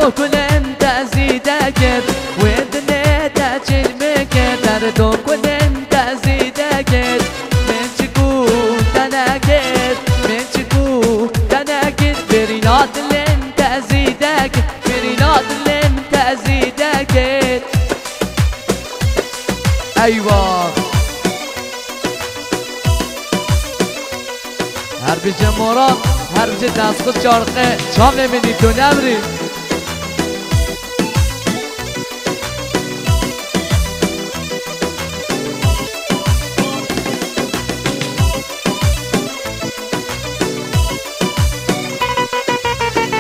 دو کنم تزیدکت ودنه تا چلمکت در دو کنم تزیدکت من چکو تنکت من چکو تنکت برینات لم تزیدکت برینات لم تزیدکت ایوه هر بیجه مراد هر بیجه دست خود چارقه چام نمینی تو نمری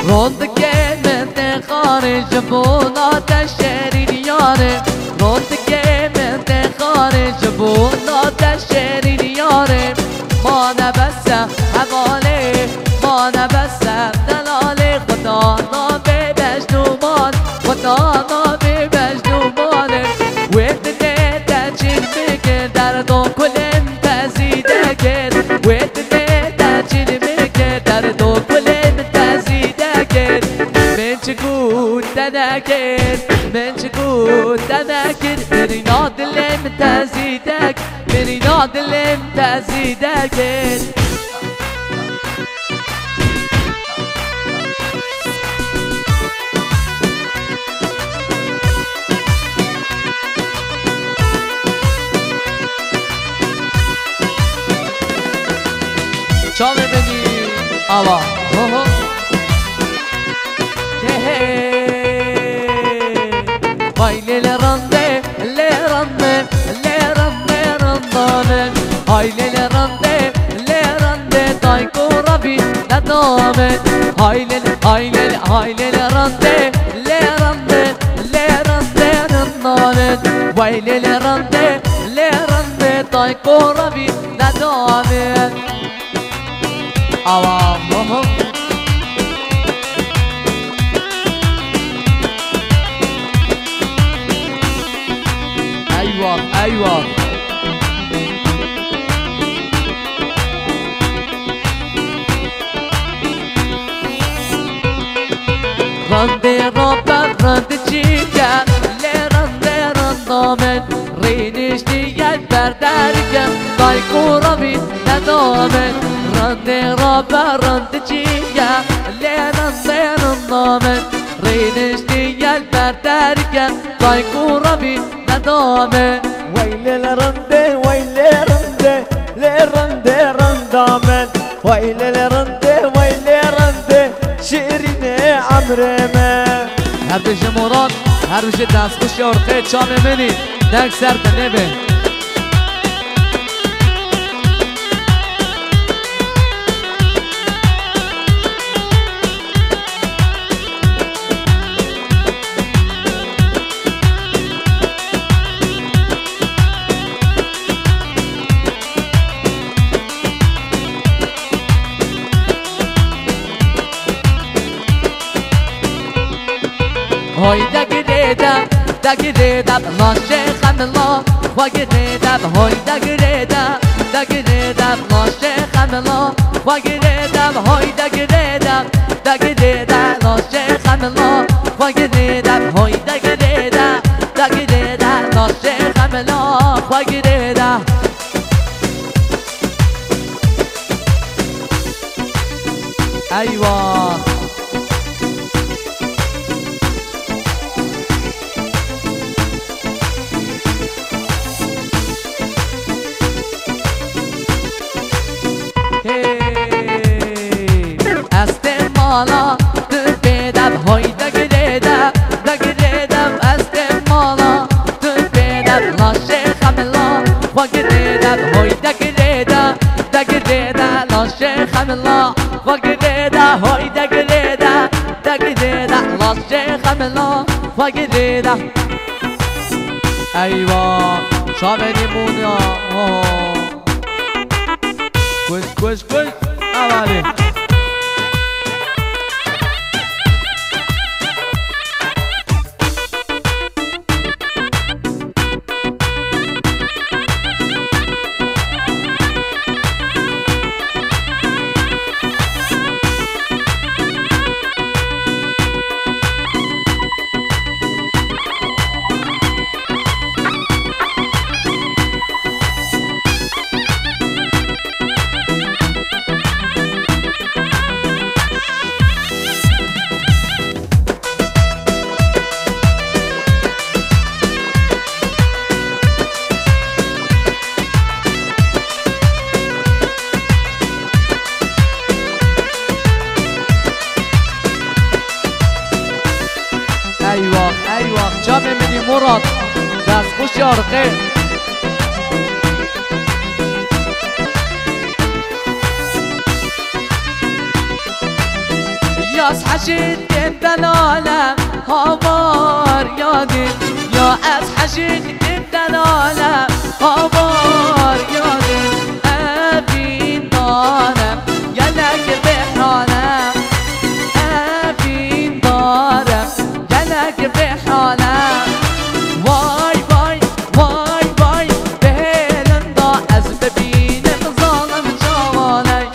روند که من خارج بونات شهرین یاره روند که من خارج بونات شهرین یاره ما نبسم حواله ما نبسم دلاله خدا نامه بجنومان خدا نامه بجنومانه ودنه تجیل میکن در دو کلم تزیده کن ودنه تجیل میکن در دو کلم تزیده کن من چگو تنکن من چگو تنکن برینا دلم تزیده کن برینا دلم تزیده کن شام بنی آوا هایلی لرنده لرنده لرنده رندانه هایلی لرنده لرنده تایکو ربی ندامه هایلی هایلی هایلی لرنده لرنده لرنده رندانه وایلی لرنده لرنده تایکو ربی ندامه آوام ایوان ایوان رنده رابط رنده چیکن لرنده رندامن رینش دیگر بردرکن تایکو ربی ندامن رنده رابط رنده چیکن لرنده رندامن رینش دیگر بردرکن تایکو ربی ندامن ویل لرنده ویل رنده لرنده رندامن ویل لرنده ویل رنده شیرین عمرمه هر بشه مراد هر بشه دست خوش ارخه چام منی دک سر نبه هاي دقريدة دقريدة بلاشي خملا وقريدة هاي دقريدة دقريدة بلاشي خملا وقريدة هاي دقريدة دقريدة بلاشي خملا وقريدة هاي دقريدة دقريدة بلاشي خملا وقريدة أيوة استمالا تبدم هاي دقريدم دقريدم استمالا تبدم لاشي خملا وقريدم هاي دقريدم دقريدم لاشي خملا وقريدم هاي دقريدم دقريدم لاشي خملا وقريدم ايوه شامني مونيا كويس كويس كويس اوالي مراد دستخوش یارقه یاس حشید گفتن عالم هاوار یادی یا از حشید گفتن عالم هاوار یادی ابین دارم یلک به حالم ابین دارم یلک به حالم وای وای وای وای بهلن دا از ببینم ظالم جوانه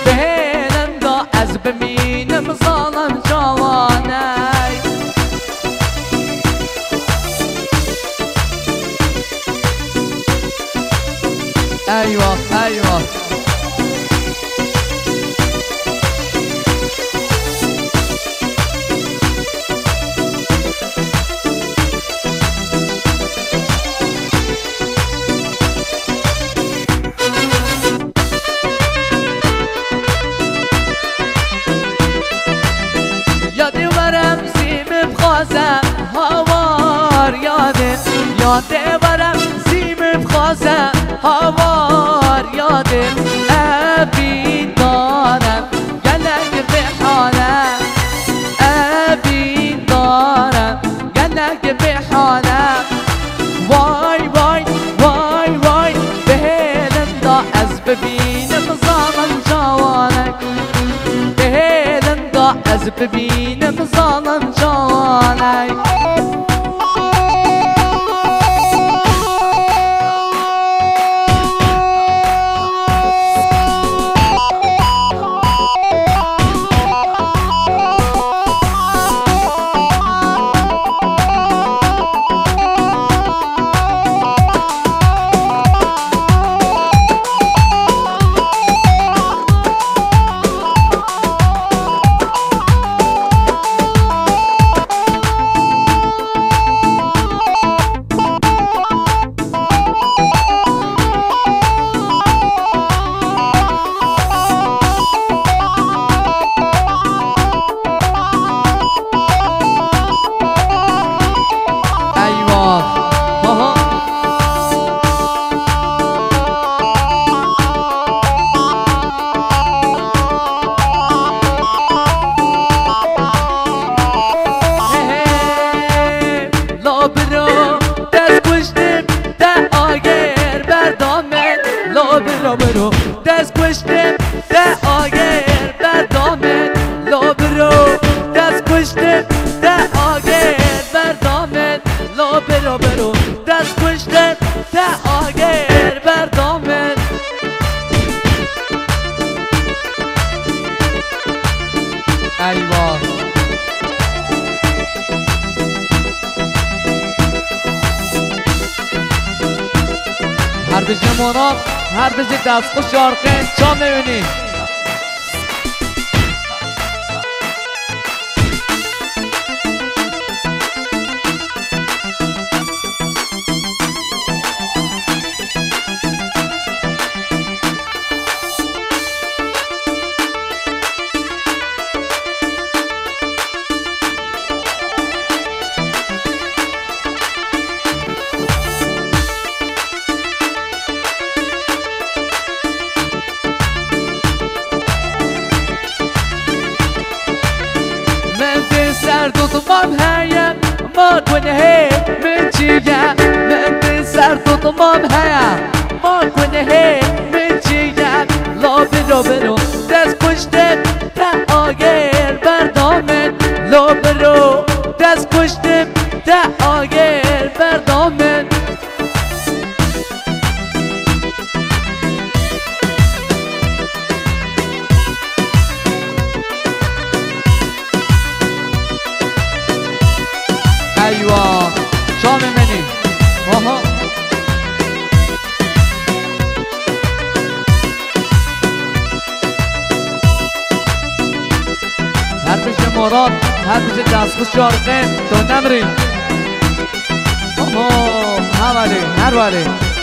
بهلن دا از ببینم ظالم جوانه ایوه ایوه یادی ورم زیم بخوازم هوار یادم یادی ورم زیم بخوازم هوار یادم ابی دارم گلک به حالم ابی دارم گلک به حالم وای وای وای وای بهلن دا از ببینم ظالم جوانک بهلن دا از ببینم ظالم جوانک برو دست کشتم ده آگر بردامن لو برو دست کشتم ده آگر بردامن لو برو دست کشتم ده آگر بردامن ایوه هر بجه مراد هر بجه دستخوش یارقه چا میونی tutmam heye ma kune he mençiye men ser tutmam heye ma kune he mençiye lo bero dest kuştem te ager berdamen lo bero dest kuştem te ager berdamen ایوا شام منی آها هر بشه مراد هر بشه دستخوش یارقه تو نمرین آها هر ولی